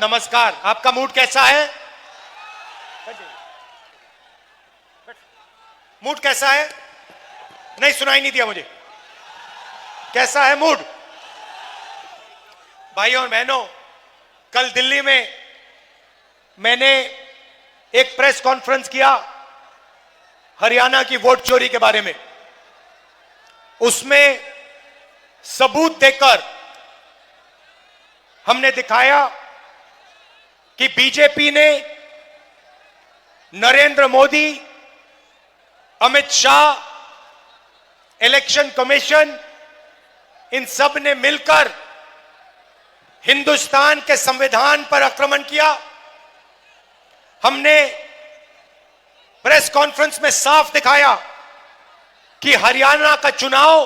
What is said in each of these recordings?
नमस्कार। आपका मूड कैसा है? मूड कैसा है? नहीं, सुनाई नहीं दिया मुझे। कैसा है मूड? भाइयों और बहनों, कल दिल्ली में मैंने एक प्रेस कॉन्फ्रेंस किया हरियाणा की वोट चोरी के बारे में। उसमें सबूत देकर हमने दिखाया कि बीजेपी ने नरेंद्र मोदी, अमित शाह, इलेक्शन कमीशन, इन सब ने मिलकर हिंदुस्तान के संविधान पर आक्रमण किया। हमने प्रेस कॉन्फ्रेंस में साफ दिखाया कि हरियाणा का चुनाव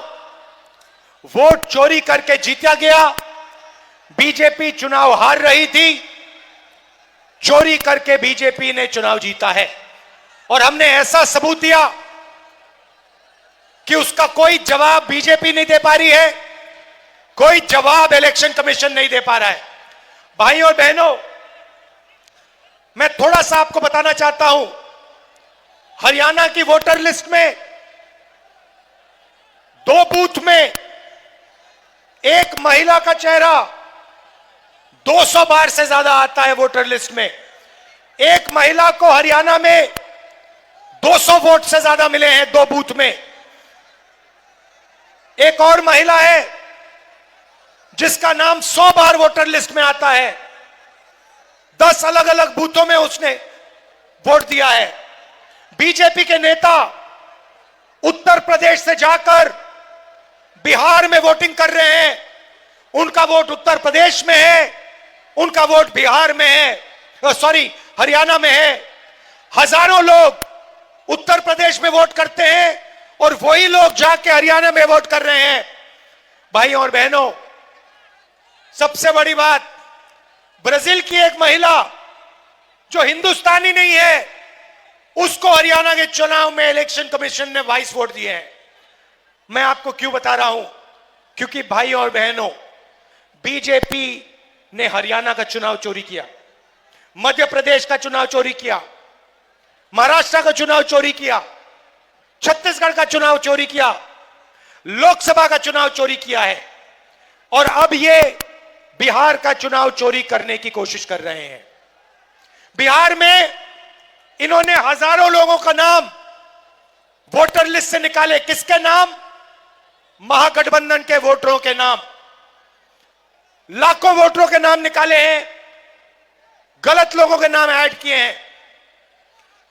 वोट चोरी करके जीता गया। बीजेपी चुनाव हार रही थी, चोरी करके बीजेपी ने चुनाव जीता है। और हमने ऐसा सबूत दिया कि उसका कोई जवाब बीजेपी नहीं दे पा रही है, कोई जवाब इलेक्शन कमीशन नहीं दे पा रहा है। भाइयों और बहनों, मैं थोड़ा सा आपको बताना चाहता हूं, हरियाणा की वोटर लिस्ट में 2 बूथ में एक महिला का चेहरा 200 बार से ज्यादा आता है। वोटर लिस्ट में एक महिला को हरियाणा में 200 वोट से ज्यादा मिले हैं 2 बूथ में। एक और महिला है जिसका नाम 100 बार वोटर लिस्ट में आता है। 10 अलग अलग बूथों में उसने वोट दिया है। बीजेपी के नेता उत्तर प्रदेश से जाकर बिहार में वोटिंग कर रहे हैं। उनका वोट उत्तर प्रदेश में है, उनका वोट बिहार में है, हरियाणा में है। हजारों लोग उत्तर प्रदेश में वोट करते हैं और वही लोग जाके हरियाणा में वोट कर रहे हैं। भाइयों और बहनों, सबसे बड़ी बात, ब्राजील की एक महिला जो हिंदुस्तानी नहीं है, उसको हरियाणा के चुनाव में इलेक्शन कमीशन ने 22 वोट दिए हैं। मैं आपको क्यों बता रहा हूं? क्योंकि भाइयों और बहनों, बीजेपी ने हरियाणा का चुनाव चोरी किया, मध्य प्रदेश का चुनाव चोरी किया, महाराष्ट्र का चुनाव चोरी किया, छत्तीसगढ़ का चुनाव चोरी किया, लोकसभा का चुनाव चोरी किया है और अब ये बिहार का चुनाव चोरी करने की कोशिश कर रहे हैं। बिहार में इन्होंने हजारों लोगों का नाम वोटर लिस्ट से निकाले। किसके नाम? महागठबंधन के वोटरों के नाम। लाखों वोटरों के नाम निकाले हैं, गलत लोगों के नाम ऐड किए हैं।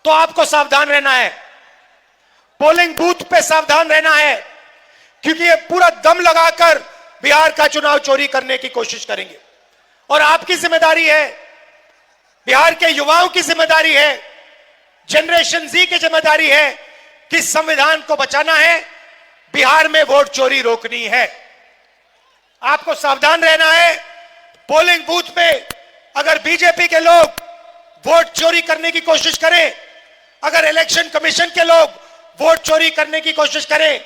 तो आपको सावधान रहना है, पोलिंग बूथ पे सावधान रहना है, क्योंकि ये पूरा दम लगाकर बिहार का चुनाव चोरी करने की कोशिश करेंगे। और आपकी जिम्मेदारी है, बिहार के युवाओं की जिम्मेदारी है, जनरेशन जी की जिम्मेदारी है कि संविधान को बचाना है, बिहार में वोट चोरी रोकनी है। आपको सावधान रहना है। पोलिंग बूथ में अगर बीजेपी के लोग वोट चोरी करने की कोशिश करें, अगर इलेक्शन कमीशन के लोग वोट चोरी करने की कोशिश करें,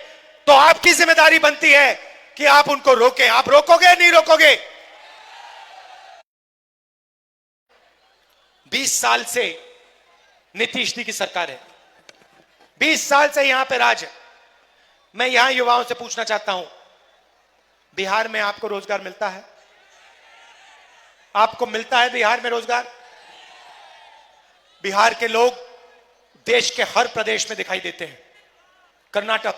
तो आपकी जिम्मेदारी बनती है कि आप उनको रोकें। आप रोकोगे, नहीं रोकोगे? 20 साल से नीतीश जी की सरकार है, 20 साल से यहां पे राज है। मैं यहां युवाओं से पूछना चाहता हूं, बिहार में आपको रोजगार मिलता है? आपको मिलता है बिहार में रोजगार? बिहार के लोग देश के हर प्रदेश में दिखाई देते हैं। कर्नाटक,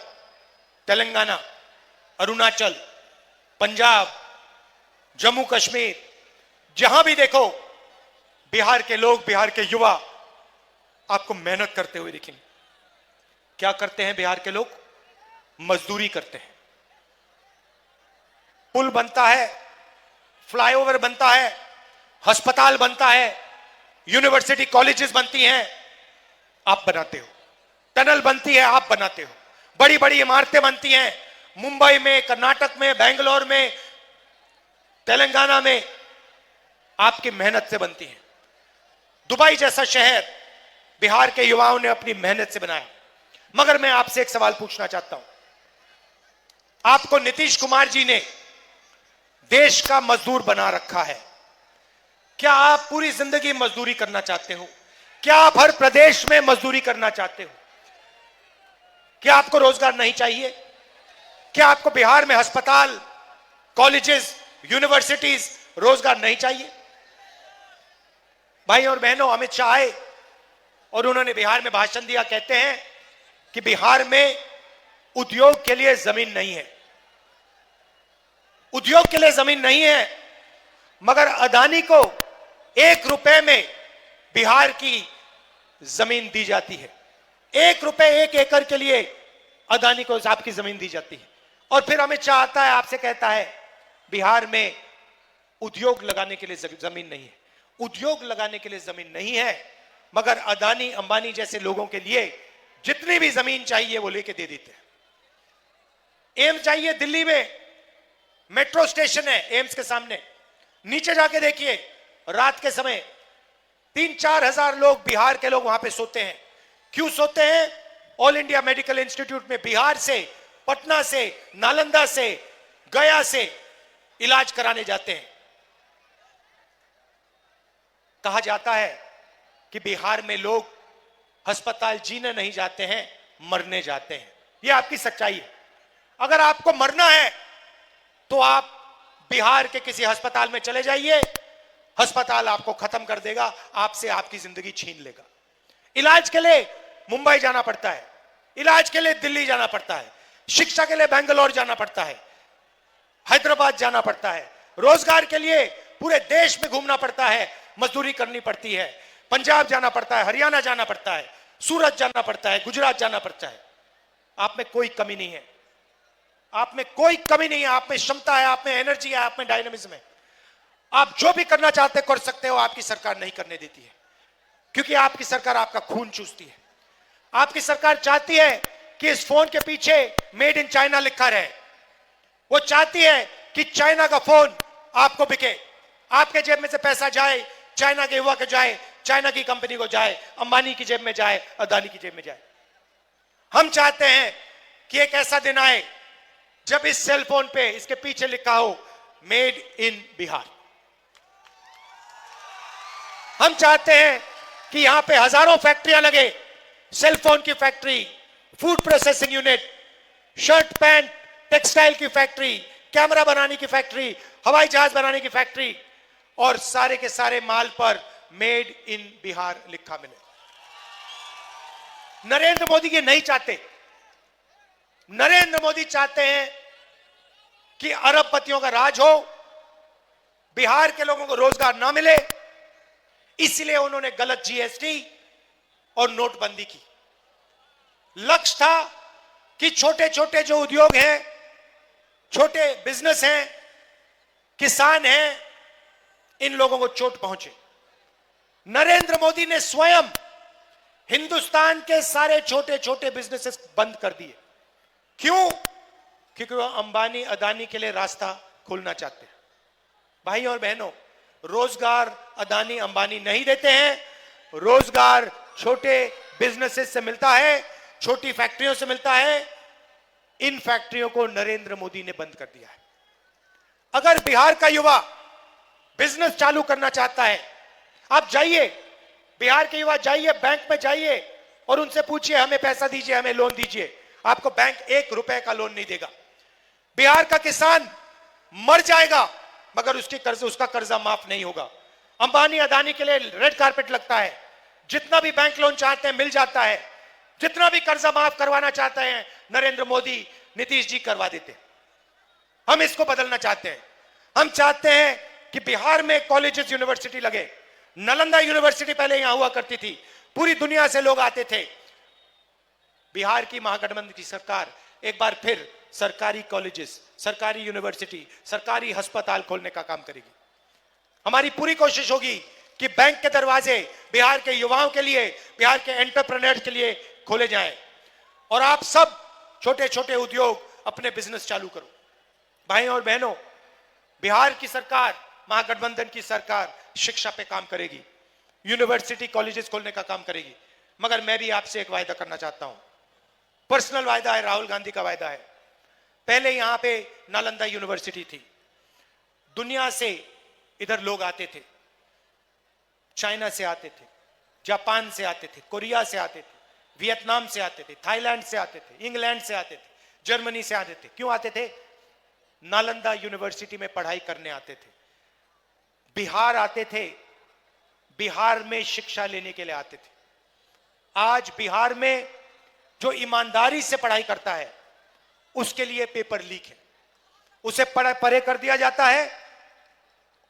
तेलंगाना, अरुणाचल, पंजाब, जम्मू कश्मीर, जहां भी देखो बिहार के लोग, बिहार के युवा आपको मेहनत करते हुए दिखेंगे। क्या करते हैं बिहार के लोग? मजदूरी करते हैं। पुल बनता है, फ्लाईओवर बनता है, अस्पताल बनता है, यूनिवर्सिटी कॉलेजेस बनती हैं, आप बनाते हो। टनल बनती है, आप बनाते हो। बड़ी बड़ी इमारतें बनती हैं, मुंबई में, कर्नाटक में, बेंगलोर में, तेलंगाना में, आपकी मेहनत से बनती हैं। दुबई जैसा शहर बिहार के युवाओं ने अपनी मेहनत से बनाया। मगर मैं आपसे एक सवाल पूछना चाहता हूं, आपको नीतीश कुमार जी ने देश का मजदूर बना रखा है। क्या आप पूरी जिंदगी मजदूरी करना चाहते हो? क्या आप हर प्रदेश में मजदूरी करना चाहते हो? क्या आपको रोजगार नहीं चाहिए? क्या आपको बिहार में अस्पताल, कॉलेजेस, यूनिवर्सिटीज, रोजगार नहीं चाहिए? भाई और बहनों, अमित शाह आए और उन्होंने बिहार में भाषण दिया। कहते हैं कि बिहार में उद्योग के लिए जमीन नहीं है। उद्योग के लिए जमीन नहीं है, मगर अदानी को 1 रुपए में बिहार की जमीन दी जाती है। 1 रुपए 1 एकड़ के लिए अदानी को आपकी जमीन दी जाती है। और फिर अमित शाह आता है, आपसे कहता है बिहार में उद्योग लगाने के लिए जमीन नहीं है। उद्योग लगाने के लिए जमीन नहीं है, मगर अदानी अंबानी जैसे लोगों के लिए जितनी भी जमीन चाहिए वो लेके दे देते हैं। एम्स चाहिए दिल्ली में, मेट्रो स्टेशन है एम्स के सामने, नीचे जाके देखिए रात के समय 3-4 हजार लोग, बिहार के लोग वहां पे सोते हैं। क्यों सोते हैं? ऑल इंडिया मेडिकल इंस्टीट्यूट में बिहार से, पटना से, नालंदा से, गया से इलाज कराने जाते हैं। कहा जाता है कि बिहार में लोग अस्पताल जीने नहीं जाते हैं, मरने जाते हैं। यह आपकी सच्चाई है। अगर आपको मरना है तो आप बिहार के किसी अस्पताल में चले जाइए, अस्पताल आपको खत्म कर देगा, आपसे आपकी जिंदगी छीन लेगा। इलाज के लिए मुंबई जाना पड़ता है, इलाज के लिए दिल्ली जाना पड़ता है, शिक्षा के लिए बेंगलोर जाना पड़ता है, हैदराबाद जाना पड़ता है, रोजगार के लिए पूरे देश में घूमना पड़ता है, मजदूरी करनी पड़ती है, पंजाब जाना पड़ता है, हरियाणा जाना पड़ता है, सूरत जाना पड़ता है, गुजरात जाना पड़ता है। आप में कोई कमी नहीं है, आप में कोई कमी नहीं है। आप में क्षमता है, आप में एनर्जी है, आप में डायनामिज्म है। आप जो भी करना चाहते कर सकते हो, आपकी सरकार नहीं करने देती है, क्योंकि आपकी सरकार आपका खून चूसती है। आपकी सरकार चाहती है कि इस फोन के पीछे मेड इन चाइना लिखा रहे। वो चाहती है कि चाइना का फोन आपको बिके, आपके जेब में से पैसा जाए, चाइना के युवा को जाए, चाइना की कंपनी को जाए, अंबानी की जेब में जाए, अदानी की जेब में जाए। हम चाहते हैं कि एक ऐसा दिन आए जब इस सेल फोन पे इसके पीछे लिखा हो मेड इन बिहार। हम चाहते हैं कि यहां पे हजारों फैक्ट्रियां लगे, सेल फोन की factory, food processing unit, shirt pant textile की फैक्ट्री, कैमरा बनाने की फैक्ट्री, हवाई जहाज बनाने की फैक्ट्री, और सारे के सारे माल पर मेड इन बिहार लिखा मिले। नरेंद्र मोदी ये नहीं चाहते। नरेंद्र मोदी चाहते हैं कि अरबपतियों का राज हो, बिहार के लोगों को रोजगार ना मिले, इसलिए उन्होंने गलत जीएसटी और नोटबंदी की। लक्ष्य था कि छोटे छोटे जो उद्योग हैं, छोटे बिजनेस हैं, किसान हैं, इन लोगों को चोट पहुंचे। नरेंद्र मोदी ने स्वयं हिंदुस्तान के सारे छोटे छोटे बिजनेसेस बंद कर दिए। क्यों? क्योंकि वो अंबानी अदानी के लिए रास्ता खोलना चाहते हैं। भाई और बहनों, रोजगार अदानी अंबानी नहीं देते हैं, रोजगार छोटे बिजनेसेस से मिलता है, छोटी फैक्ट्रियों से मिलता है। इन फैक्ट्रियों को नरेंद्र मोदी ने बंद कर दिया है। अगर बिहार का युवा बिजनेस चालू करना चाहता है, आप जाइए, बिहार के युवा जाइए, बैंक में जाइए और उनसे पूछिए हमें पैसा दीजिए, हमें लोन दीजिए। आपको बैंक 1 रुपए का लोन नहीं देगा। बिहार का किसान मर जाएगा मगर उसका कर्जा माफ नहीं होगा। अंबानी अदानी के लिए रेड कारपेट लगता है, जितना भी बैंक लोन चाहते हैं मिल जाता है, जितना भी कर्जा माफ करवाना चाहते हैं नरेंद्र मोदी, नीतीश जी करवा देते हैं। हम इसको बदलना चाहते हैं। हम चाहते हैं कि बिहार में कॉलेजेस, यूनिवर्सिटी लगे। नालंदा यूनिवर्सिटी पहले यहां हुआ करती थी, पूरी दुनिया से लोग आते थे। बिहार की महागठबंधन की सरकार एक बार फिर सरकारी कॉलेजेस, सरकारी यूनिवर्सिटी, सरकारी अस्पताल खोलने का काम करेगी। हमारी पूरी कोशिश होगी कि बैंक के दरवाजे बिहार के युवाओं के लिए, बिहार के एंटरप्रेन्योर्स के लिए खोले जाएं और आप सब छोटे छोटे उद्योग, अपने बिजनेस चालू करो। भाई और बहनों, बिहार की सरकार, महागठबंधन की सरकार शिक्षा पे काम करेगी, यूनिवर्सिटी कॉलेजेस खोलने का काम करेगी। मगर मैं भी आपसे एक वायदा करना चाहता हूं, पर्सनल वायदा है, राहुल गांधी का वायदा है। पहले यहां पे नालंदा यूनिवर्सिटी थी, दुनिया से इधर लोग आते थे, चाइना से आते थे, जापान से आते थे, कोरिया से आते थे, वियतनाम से आते थे, थाईलैंड से आते थे, इंग्लैंड से आते थे, जर्मनी से आते थे। क्यों आते थे? नालंदा यूनिवर्सिटी में पढ़ाई करने आते थे। बिहार आते थे, बिहार में शिक्षा लेने के लिए आते थे। आज बिहार में जो ईमानदारी से पढ़ाई करता है उसके लिए पेपर लीक है, उसे परे कर दिया जाता है,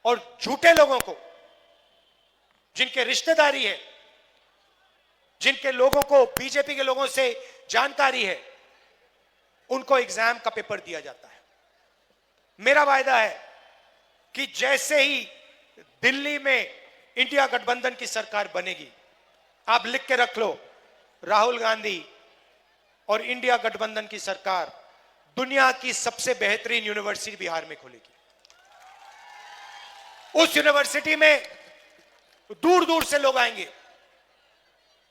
और झूठे लोगों को, जिनके रिश्तेदारी है, जिनके लोगों को बीजेपी के लोगों से जानकारी है, उनको एग्जाम का पेपर दिया जाता है। मेरा वायदा है कि जैसे ही दिल्ली में इंडिया गठबंधन की सरकार बनेगी, आप लिख के रख लो, राहुल गांधी और इंडिया गठबंधन की सरकार दुनिया की सबसे बेहतरीन यूनिवर्सिटी बिहार में खोलेगी। उस यूनिवर्सिटी में दूर दूर से लोग आएंगे,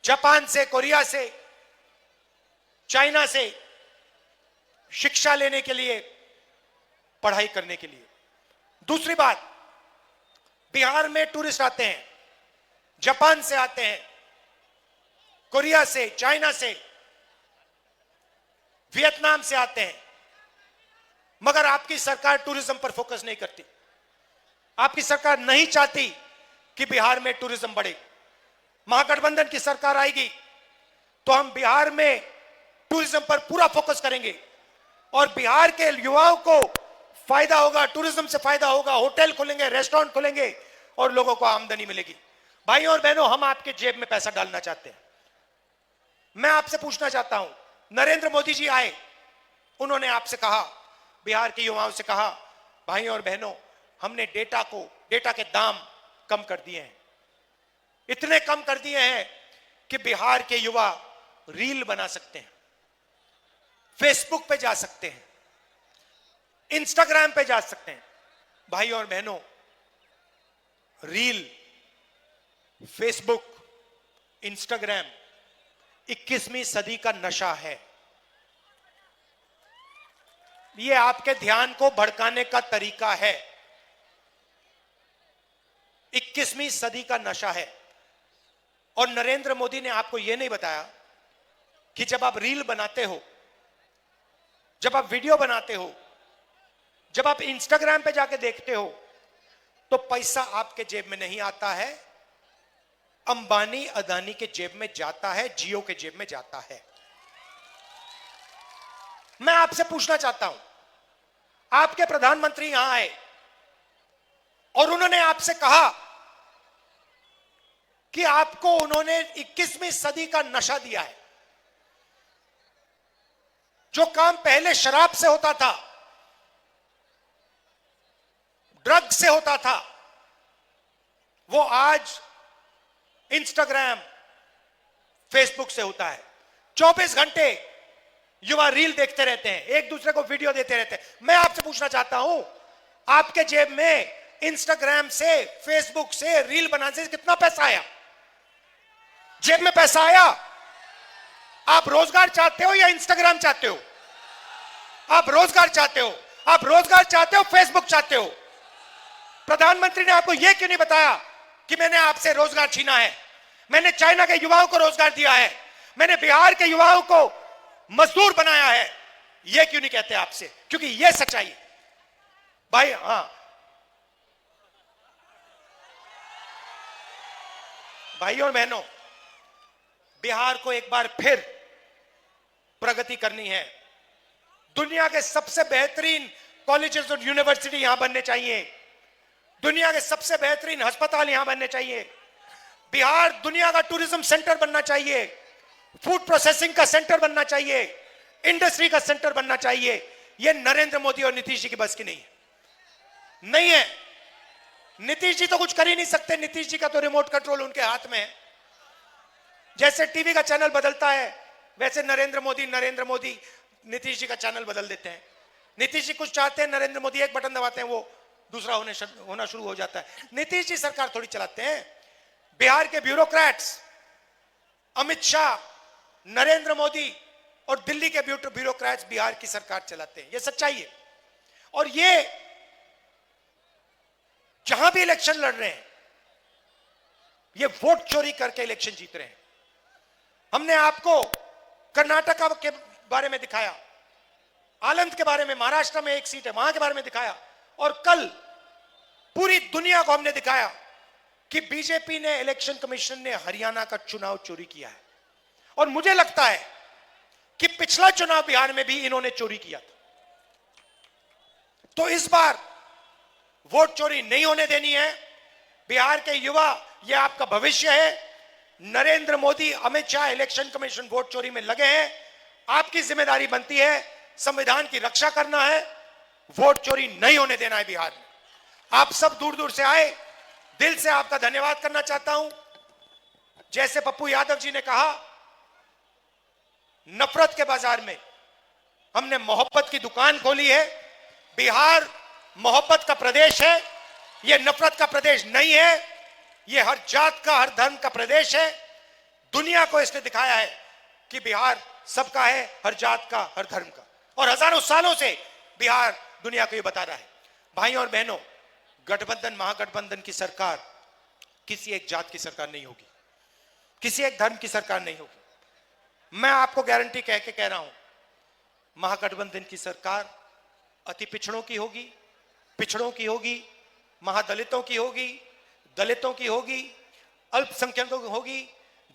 जापान से, कोरिया से, चाइना से, शिक्षा लेने के लिए, पढ़ाई करने के लिए। दूसरी बात, बिहार में टूरिस्ट आते हैं, जापान से आते हैं, कोरिया से, चाइना से, वियतनाम से आते हैं, मगर आपकी सरकार टूरिज्म पर फोकस नहीं करती। आपकी सरकार नहीं चाहती कि बिहार में टूरिज्म बढ़े। महागठबंधन की सरकार आएगी तो हम बिहार में टूरिज्म पर पूरा फोकस करेंगे और बिहार के युवाओं को फायदा होगा, टूरिज्म से फायदा होगा, होटल खोलेंगे, रेस्टोरेंट खोलेंगे और लोगों को आमदनी मिलेगी। भाइयों और बहनों, हम आपके जेब में पैसा डालना चाहते हैं। मैं आपसे पूछना चाहता हूं, नरेंद्र मोदी जी आए, उन्होंने आपसे कहा, बिहार के युवाओं से कहा, भाइयों और बहनों, हमने डेटा के दाम कम कर दिए हैं, इतने कम कर दिए हैं कि बिहार के युवा रील बना सकते हैं, फेसबुक पे जा सकते हैं, इंस्टाग्राम पे जा सकते हैं। भाइयों और बहनों, रील, फेसबुक, इंस्टाग्राम 21वीं सदी का नशा है। यह आपके ध्यान को भड़काने का तरीका है। 21वीं सदी का नशा है। और नरेंद्र मोदी ने आपको यह नहीं बताया कि जब आप रील बनाते हो, जब आप वीडियो बनाते हो, जब आप इंस्टाग्राम पे जाके देखते हो, तो पैसा आपके जेब में नहीं आता है, अंबानी अदानी के जेब में जाता है, जियो के जेब में जाता है। मैं आपसे पूछना चाहता हूं, आपके प्रधानमंत्री यहां आए और उन्होंने आपसे कहा कि आपको उन्होंने 21वीं सदी का नशा दिया है। जो काम पहले शराब से होता था, ड्रग से होता था, वो आज इंस्टाग्राम, फेसबुक से होता है। 24 घंटे युवा रील देखते रहते हैं, एक दूसरे को वीडियो देते रहते हैं। मैं आपसे पूछना चाहता हूं, आपके जेब में इंस्टाग्राम से, फेसबुक से, रील बनाने से कितना पैसा आया? जेब में पैसा आया? आप रोजगार चाहते हो या इंस्टाग्राम चाहते हो? आप रोजगार चाहते हो? आप रोजगार चाहते हो, फेसबुक चाहते हो? प्रधानमंत्री ने आपको यह क्यों नहीं बताया कि मैंने आपसे रोजगार छीना है, मैंने चाइना के युवाओं को रोजगार दिया है, मैंने बिहार के युवाओं को मजदूर बनाया है? यह क्यों नहीं कहते आपसे? क्योंकि यह सच्चाई है भाई। हां भाइयों और बहनों, बिहार को एक बार फिर प्रगति करनी है। दुनिया के सबसे बेहतरीन कॉलेजेस और यूनिवर्सिटी यहां बनने चाहिए, दुनिया के सबसे बेहतरीन अस्पताल यहां बनने चाहिए। बिहार दुनिया का टूरिज्म सेंटर बनना चाहिए, फूड प्रोसेसिंग का सेंटर बनना चाहिए, इंडस्ट्री का सेंटर बनना चाहिए। यह नरेंद्र मोदी और नीतीश जी की बस की नहीं है। नीतीश जी तो कुछ कर ही नहीं सकते। नीतीश जी का तो रिमोट कंट्रोल उनके हाथ में है। जैसे टीवी का चैनल बदलता है, वैसे नरेंद्र मोदी नीतीश जी का चैनल बदल देते हैं। नीतीश जी कुछ चाहते हैं, नरेंद्र मोदी एक बटन दबाते हैं, वो दूसरा होना शुरू हो जाता है। नीतीश जी सरकार थोड़ी चलाते हैं। बिहार के ब्यूरोक्रेट्स, अमित शाह, नरेंद्र मोदी और दिल्ली के ब्यूरोक्रेट्स बिहार की सरकार चलाते हैं। यह सच्चाई है। और ये जहां भी इलेक्शन लड़ रहे हैं, ये वोट चोरी करके इलेक्शन जीत रहे हैं। हमने आपको कर्नाटका के बारे में दिखाया, आनंद के बारे में, महाराष्ट्र में एक सीट है वहां के बारे में दिखाया, और कल पूरी दुनिया को हमने दिखाया कि बीजेपी ने, इलेक्शन कमीशन ने हरियाणा का चुनाव चोरी किया है। और मुझे लगता है कि पिछला चुनाव बिहार में भी इन्होंने चोरी किया था। तो इस बार वोट चोरी नहीं होने देनी है। बिहार के युवा, यह आपका भविष्य है। Narendra Modi, Amit Shah, election commission vote चोरी में लगे हैं। आपकी जिम्मेदारी बनती है संविधान की रक्षा करना है, वोट चोरी नहीं होने देना है बिहार में। आप सब दूर दूर से आए, दिल से आपका धन्यवाद करना चाहता हूं। जैसे पप्पू यादव जी ने कहा, नफरत के बाजार में हमने मोहब्बत की दुकान खोली है। बिहार मोहब्बत का प्रदेश है, यह नफरत का प्रदेश नहीं है। यह हर जात का, हर धर्म का प्रदेश है। दुनिया को इसने दिखाया है कि बिहार सबका है, हर जात का, हर धर्म का। और हजारों सालों से बिहार दुनिया को यह बता रहा है। भाइयों और बहनों, गठबंधन, महागठबंधन की सरकार किसी एक जात की सरकार नहीं होगी, किसी एक धर्म की सरकार नहीं होगी। मैं आपको गारंटी कह के कह रहा हूं, महागठबंधन की सरकार अति पिछड़ों की होगी, पिछड़ों की होगी, महादलितों की होगी, दलितों की होगी, अल्पसंख्यकों की होगी,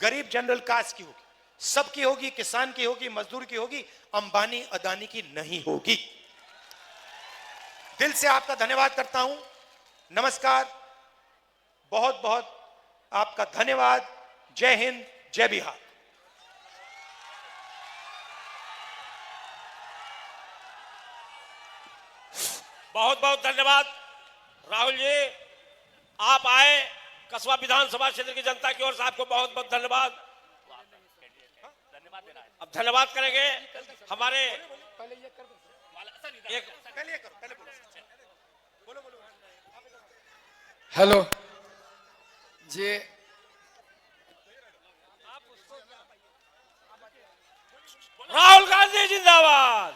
गरीब जनरल कास्ट की होगी, सबकी होगी, किसान की होगी, मजदूर की होगी, अंबानी अदानी की नहीं होगी। दिल से आपका धन्यवाद करता हूं। नमस्कार, बहुत बहुत आपका धन्यवाद। जय हिंद, जय बिहार। बहुत बहुत धन्यवाद राहुल जी, आप आए। कसबा विधानसभा क्षेत्र की जनता की ओर से आपको बहुत बहुत धन्यवाद। अब धन्यवाद करेंगे हमारे एक, हेलो जी, राहुल गांधी जिंदाबाद,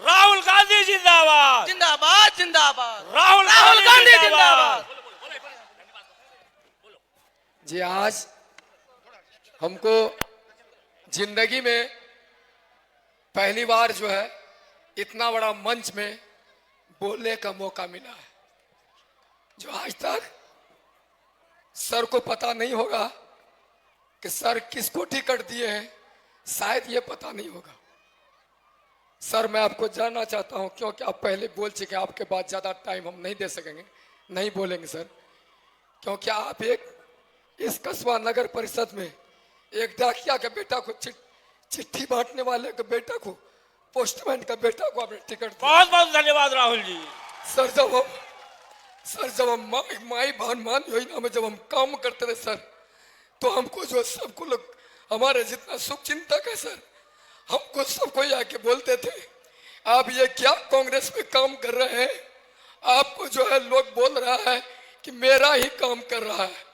राहुल गांधी जिंदाबाद, जिंदाबाद जिंदाबाद, राहुल गांधी जिंदाबाद। जी आज हमको जिंदगी में पहली बार जो है इतना बड़ा मंच में बोलने का मौका मिला है, जो आज तक सर को पता नहीं होगा कि सर किसको टिकट दिए हैं, शायद ये पता नहीं होगा। सर मैं आपको जानना चाहता हूं, क्योंकि आप पहले बोल चुके, आपके बाद ज्यादा टाइम हम नहीं दे सकेंगे, नहीं बोलेंगे सर, क्योंकि आप एक इस कस्बा नगर परिषद में एक डाकिया के बेटा को, चिट्ठी बांटने वाले के बेटा को, पोस्टमैन का बेटा को आपने टिकट दिया। बहुत बहुत धन्यवाद राहुल जी। सर जब हम माई भान योजना में जब हम काम करते थे सर, तो हमको जो सबको लोग, हमारे जितना शुभ चिंतक है सर, हमको सबको आके बोलते थे, आप ये क्या कांग्रेस में काम कर रहे हैं, आपको जो है लोग बोल रहा है कि मेरा ही काम कर रहा है।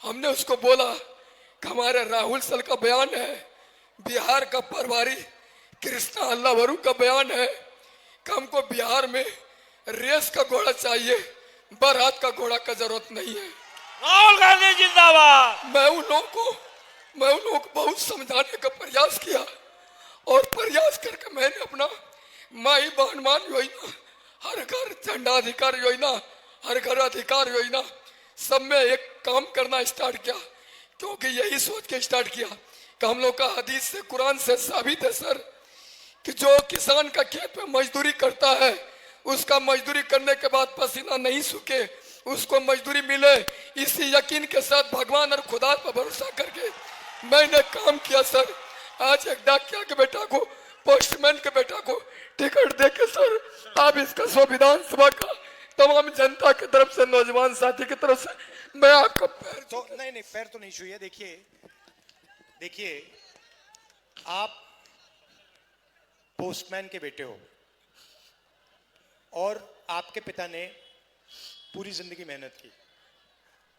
हमने उसको बोला कि हमारे राहुल सर का बयान है, बिहार का प्रभारी कृष्णा अल्लावरू का बयान है कि हमको बिहार में रेस का घोड़ा चाहिए, बारात का घोड़ा का जरूरत नहीं है। राहुल गांधी जिंदाबाद। मैं उन लोगों को बहुत समझाने का प्रयास किया, और प्रयास करके मैंने अपना माई बहन योजना, हर घर झंडा अधिकार योजना, हर घर अधिकार योजना, सब में एक काम करना स्टार्ट किया, क्योंकि यही सोच के स्टार्ट किया कि हम लोग का हदीस से, कुरान से साबित है सर कि जो किसान का खेत में मजदूरी करता है, उसका मजदूरी करने के बाद पसीना नहीं सूखे, उसको मजदूरी मिले, इसी यकीन के साथ भगवान और खुदा पर भरोसा करके मैंने काम किया सर। आज एक डाकिया के बेटा को, पोस्टमैन के बेटा को टिकट देके सर, आप इसका संविधान सभा का तमाम जनता की तरफ से, नौजवान साथी की तरफ से मैं आपका पैर तो नहीं, पैर तो नहीं छुइए। देखिए, आप पोस्टमैन के बेटे हो, और आपके पिता ने पूरी जिंदगी मेहनत की,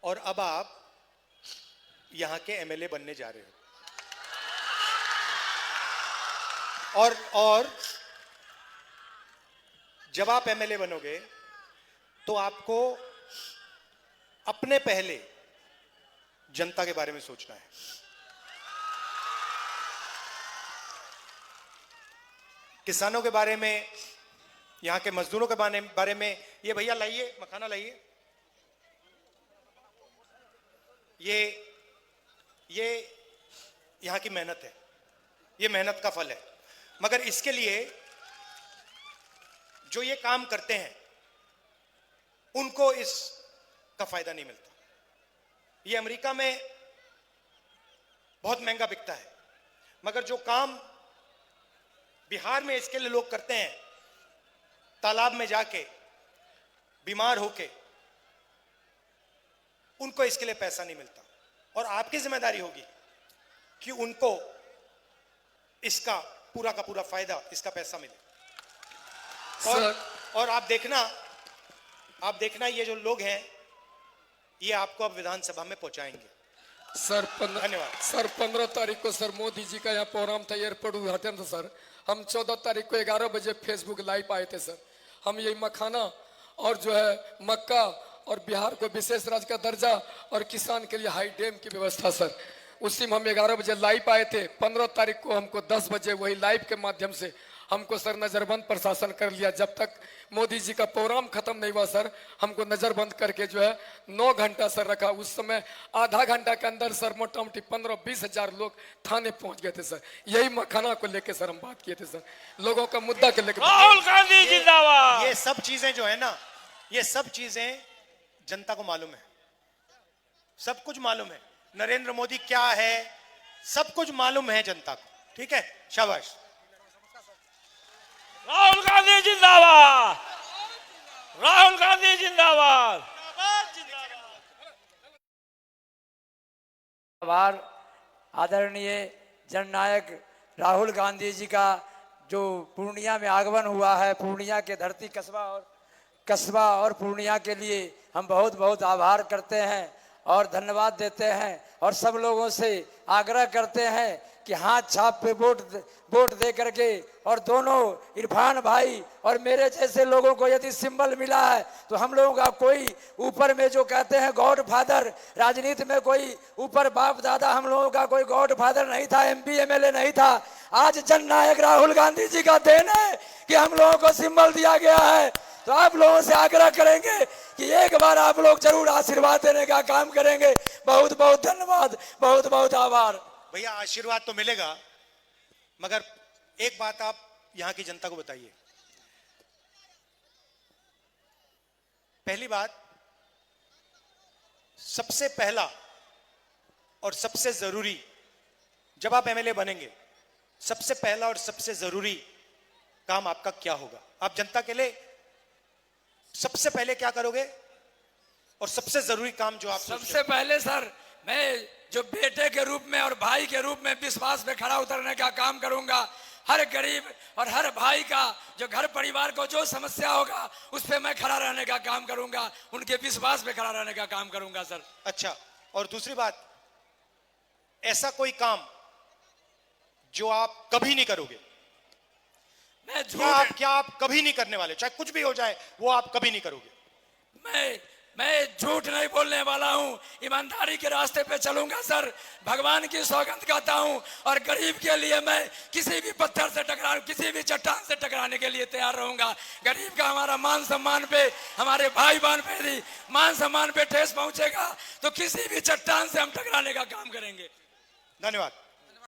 और अब आप यहां के एमएलए बनने जा रहे हो। और जब आप एमएलए बनोगे तो आपको अपने पहले जनता के बारे में सोचना है। किसानों के बारे में, यहां के मजदूरों के बारे में। ये भैया लाइए, मखाना लाइए। ये यहां की मेहनत है, ये मेहनत का फल है। मगर इसके लिए जो ये काम करते हैं उनको इसका फायदा नहीं मिलता। ये अमेरिका में बहुत महंगा बिकता है, मगर जो काम बिहार में इसके लिए लोग करते हैं, तालाब में जाके बीमार होके, उनको इसके लिए पैसा नहीं मिलता। और आपकी जिम्मेदारी होगी कि उनको इसका पूरा का पूरा फायदा, इसका पैसा मिले। और आप देखना ये जो लोग हैं ये आपको अब विधानसभा में पहुंचाएंगे। सर धन्यवाद। सर 15 तारीख को सर मोदी जी का यहाँ प्रोग्राम था, एयरपोर्ट उद्घाटन था सर। हम 14 तारीख को 11 बजे फेसबुक लाइव आए थे सर। हम यही मखाना और जो है मक्का और बिहार को विशेष राज्य का दर्जा और किसान के लिए हाई डैम की व्यवस्था सर, उसी में हम 11 बजे लाइव आए थे। 15 तारीख को हमको 10 बजे वही लाइव के माध्यम से हमको सर नजरबंद प्रशासन कर लिया। जब तक मोदी जी का प्रोग्राम खत्म नहीं हुआ सर, हमको नजरबंद करके जो है 9 घंटा सर रखा। उस समय आधा घंटा के अंदर सर मोटा मोटी 15-20 हजार लोग थाने पहुंच गए थे सर। यही मखाना को लेके सर हम बात किए थे सर, लोगों का मुद्दा के लेकर। राहुल गांधी जिंदाबाद। ये सब चीजें जो है ना, ये सब चीजें जनता को मालूम है, सब कुछ मालूम है। नरेंद्र मोदी क्या है सब कुछ मालूम है जनता को। ठीक है, शाबाश। राहुल गांधी जिंदाबाद। राहुल गांधी जिंदाबाद। आभार आदरणीय जननायक राहुल गांधी जी का जो पूर्णिया में आगमन हुआ है, पूर्णिया के धरती कस्बा और पूर्णिया के लिए हम बहुत बहुत आभार करते हैं और धन्यवाद देते हैं। और सब लोगों से आग्रह करते हैं कि हाथ छाप पे वोट दे करके, और दोनों इरफान भाई और मेरे जैसे लोगों को यदि सिंबल मिला है तो हम लोगों का कोई ऊपर में जो कहते हैं गॉड फादर, राजनीति में कोई ऊपर बाप दादा, हम लोगों का कोई गॉड फादर नहीं था, MP MLA नहीं था। आज जननायक राहुल गांधी जी का देन है कि हम लोगों को सिंबल दिया गया है। तो आप लोगों से आग्रह करेंगे कि एक बार आप लोग जरूर आशीर्वाद देने का काम करेंगे। बहुत बहुत धन्यवाद, बहुत बहुत आभार। भैया आशीर्वाद तो मिलेगा, मगर एक बात आप यहां की जनता को बताइए। पहली बात, सबसे पहला और सबसे जरूरी, जब आप MLA बनेंगे, सबसे पहला और सबसे जरूरी काम आपका क्या होगा? आप जनता के लिए सबसे पहले क्या करोगे? और सबसे जरूरी काम जो आप सबसे पहले सर, मैं जो बेटे के रूप में और भाई के रूप में विश्वास पे खड़ा उतरने का काम करूंगा। हर गरीब और हर भाई का जो घर परिवार को जो समस्या होगा उस पे मैं खड़ा रहने का काम करूंगा, उनके विश्वास पे खड़ा रहने का काम करूंगा सर। अच्छा, और दूसरी बात, ऐसा कोई काम जो आप कभी नहीं करोगे? क्या आप कभी नहीं करने वाले? चाहे कुछ भी हो जाए वो आप कभी नहीं करोगे? मैं झूठ नहीं बोलने वाला हूं, ईमानदारी के रास्ते पे चलूंगा सर। भगवान की सौगंध कहता हूं, और गरीब के लिए मैं किसी भी पत्थर से टकराने, किसी भी चट्टान से टकराने के लिए तैयार रहूंगा। गरीब का हमारा मान सम्मान पे, हमारे भाई बहन पे भी मान सम्मान पे ठेस पहुंचेगा तो किसी भी चट्टान से हम टकराने का काम करेंगे। धन्यवाद।